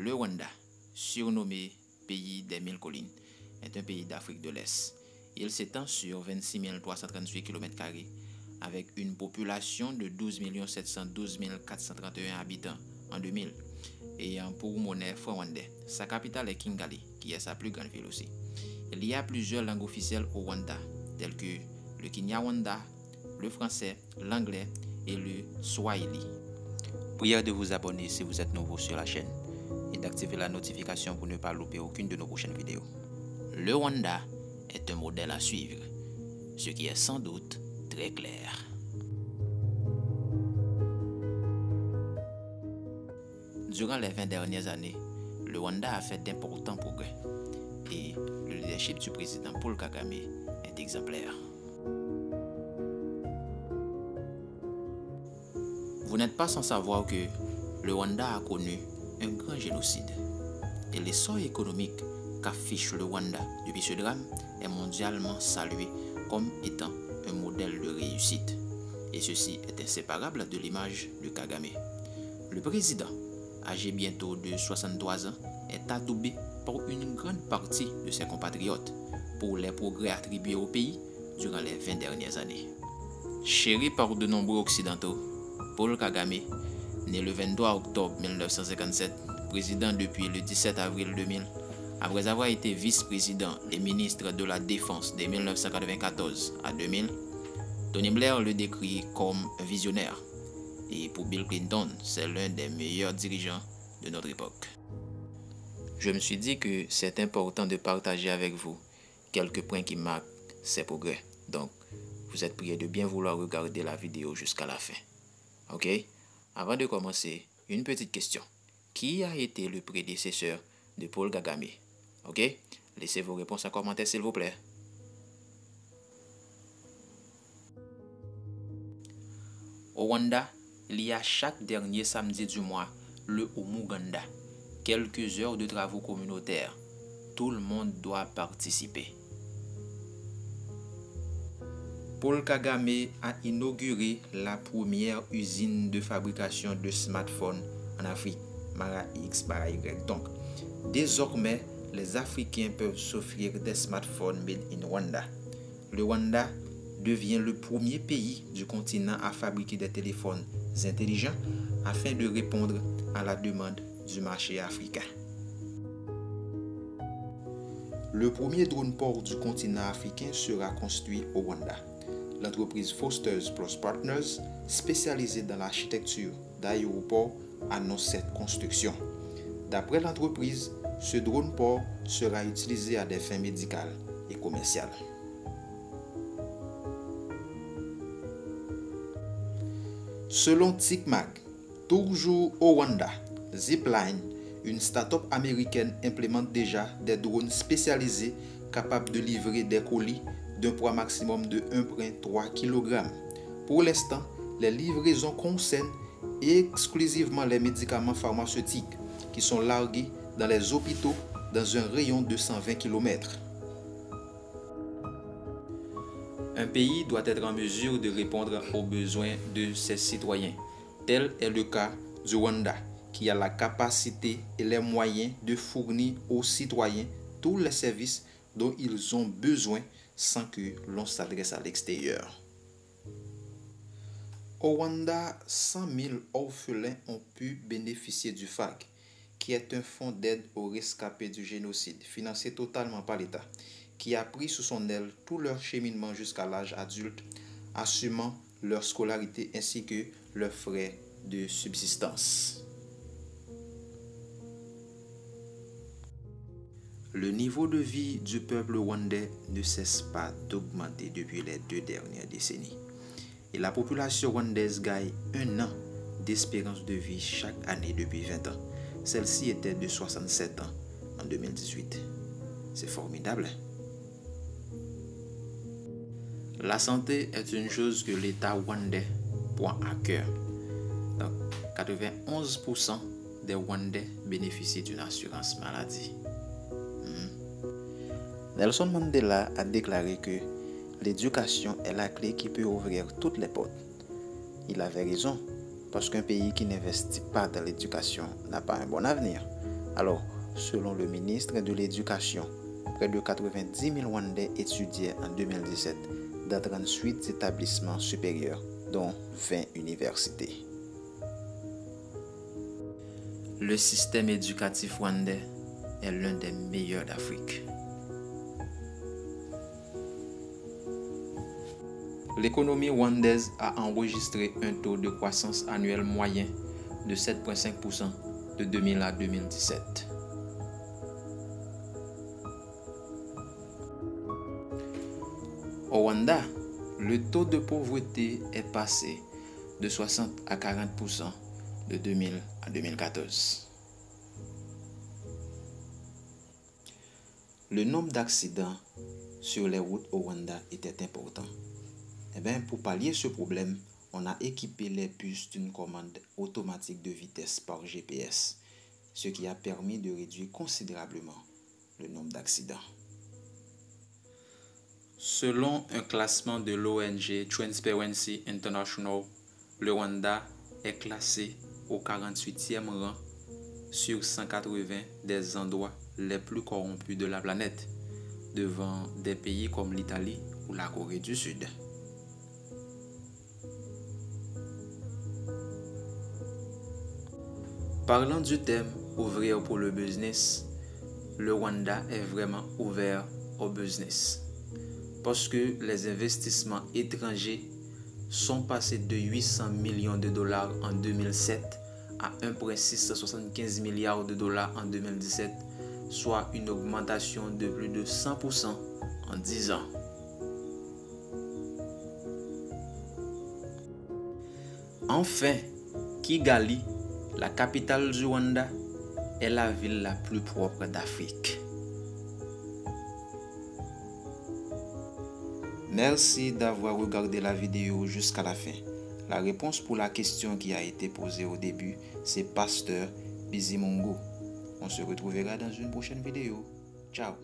Le Rwanda, surnommé pays des 1000 collines, est un pays d'Afrique de l'Est. Il s'étend sur 26 338 km² avec une population de 12 712 431 habitants en 2000 et pour monnaie franc rwandais. Sa capitale est Kigali, qui est sa plus grande ville aussi. Il y a plusieurs langues officielles au Rwanda, telles que le Kinyarwanda, le français, l'anglais et le swahili. Prière de vous abonner si vous êtes nouveau sur la chaîne et d'activer la notification pour ne pas louper aucune de nos prochaines vidéos. Le Rwanda est un modèle à suivre, ce qui est sans doute très clair. Durant les 20 dernières années, le Rwanda a fait d'importants progrès et le leadership du président Paul Kagame est exemplaire. Vous n'êtes pas sans savoir que le Rwanda a connu un grand génocide et l'essor économique qu'affiche le Rwanda depuis ce drame est mondialement salué comme étant un modèle de réussite. Et ceci est inséparable de l'image de Kagame. Le président, âgé bientôt de 63 ans, est adoubé par une grande partie de ses compatriotes pour les progrès attribués au pays durant les 20 dernières années. Chéri par de nombreux occidentaux, Paul Kagame, né le 23 octobre 1957, président depuis le 17 avril 2000, après avoir été vice-président et ministre de la Défense de 1994 à 2000, Tony Blair le décrit comme un visionnaire. Et pour Bill Clinton, c'est l'un des meilleurs dirigeants de notre époque. Je me suis dit que c'est important de partager avec vous quelques points qui marquent ces progrès. Donc, vous êtes priés de bien vouloir regarder la vidéo jusqu'à la fin. Ok? Avant de commencer, une petite question. Qui a été le prédécesseur de Paul Kagame? Ok? Laissez vos réponses en commentaire s'il vous plaît. Au Rwanda, il y a chaque dernier samedi du mois le Umuganda, quelques heures de travaux communautaires. Tout le monde doit participer. Paul Kagame a inauguré la première usine de fabrication de smartphones en Afrique, Mara X, Mara Y. Donc, désormais, les Africains peuvent s'offrir des smartphones made in Rwanda. Le Rwanda devient le premier pays du continent à fabriquer des téléphones intelligents afin de répondre à la demande du marché africain. Le premier drone port du continent africain sera construit au Rwanda. L'entreprise Foster's Plus Partners, spécialisée dans l'architecture d'aéroports, annonce cette construction. D'après l'entreprise, ce drone port sera utilisé à des fins médicales et commerciales. Selon TICMAG, toujours au Rwanda, Zipline, une start-up américaine, implémente déjà des drones spécialisés capables de livrer des colis d'un poids maximum de 1,3 kg. Pour l'instant, les livraisons concernent exclusivement les médicaments pharmaceutiques qui sont largués dans les hôpitaux dans un rayon de 120 km. Un pays doit être en mesure de répondre aux besoins de ses citoyens. Tel est le cas du Rwanda, qui a la capacité et les moyens de fournir aux citoyens tous les services dont ils ont besoin sans que l'on s'adresse à l'extérieur. Au Rwanda, 100 000 orphelins ont pu bénéficier du FAG, qui est un fonds d'aide aux rescapés du génocide, financé totalement par l'État, qui a pris sous son aile tout leur cheminement jusqu'à l'âge adulte, assumant leur scolarité ainsi que leurs frais de subsistance. Le niveau de vie du peuple rwandais ne cesse pas d'augmenter depuis les 2 dernières décennies. Et la population rwandaise gagne 1 an d'espérance de vie chaque année depuis 20 ans. Celle-ci était de 67 ans en 2018. C'est formidable. La santé est une chose que l'État rwandais prend à cœur. Donc, 91% des Rwandais bénéficient d'une assurance maladie. Nelson Mandela a déclaré que l'éducation est la clé qui peut ouvrir toutes les portes. Il avait raison, parce qu'un pays qui n'investit pas dans l'éducation n'a pas un bon avenir. Alors, selon le ministre de l'Éducation, près de 90 000 Rwandais étudiaient en 2017 dans 38 établissements supérieurs, dont 20 universités. Le système éducatif rwandais est l'un des meilleurs d'Afrique. L'économie rwandaise a enregistré un taux de croissance annuel moyen de 7,5% de 2000 à 2017. Au Rwanda, le taux de pauvreté est passé de 60 à 40% de 2000 à 2014. Le nombre d'accidents sur les routes au Rwanda était important. Pour pallier ce problème, on a équipé les bus d'une commande automatique de vitesse par GPS, ce qui a permis de réduire considérablement le nombre d'accidents. Selon un classement de l'ONG Transparency International, le Rwanda est classé au 48e rang sur 180 des endroits les plus corrompus de la planète, devant des pays comme l'Italie ou la Corée du Sud. Parlant du thème ouvrir pour le business, le Rwanda est vraiment ouvert au business parce que les investissements étrangers sont passés de 800 millions de dollars en 2007 à 1,675 milliards de dollars en 2017, soit une augmentation de plus de 100% en 10 ans. Enfin, Kigali, la capitale du Rwanda, est la ville la plus propre d'Afrique. Merci d'avoir regardé la vidéo jusqu'à la fin. La réponse pour la question qui a été posée au début, c'est Pasteur Bizimungu. On se retrouvera dans une prochaine vidéo. Ciao.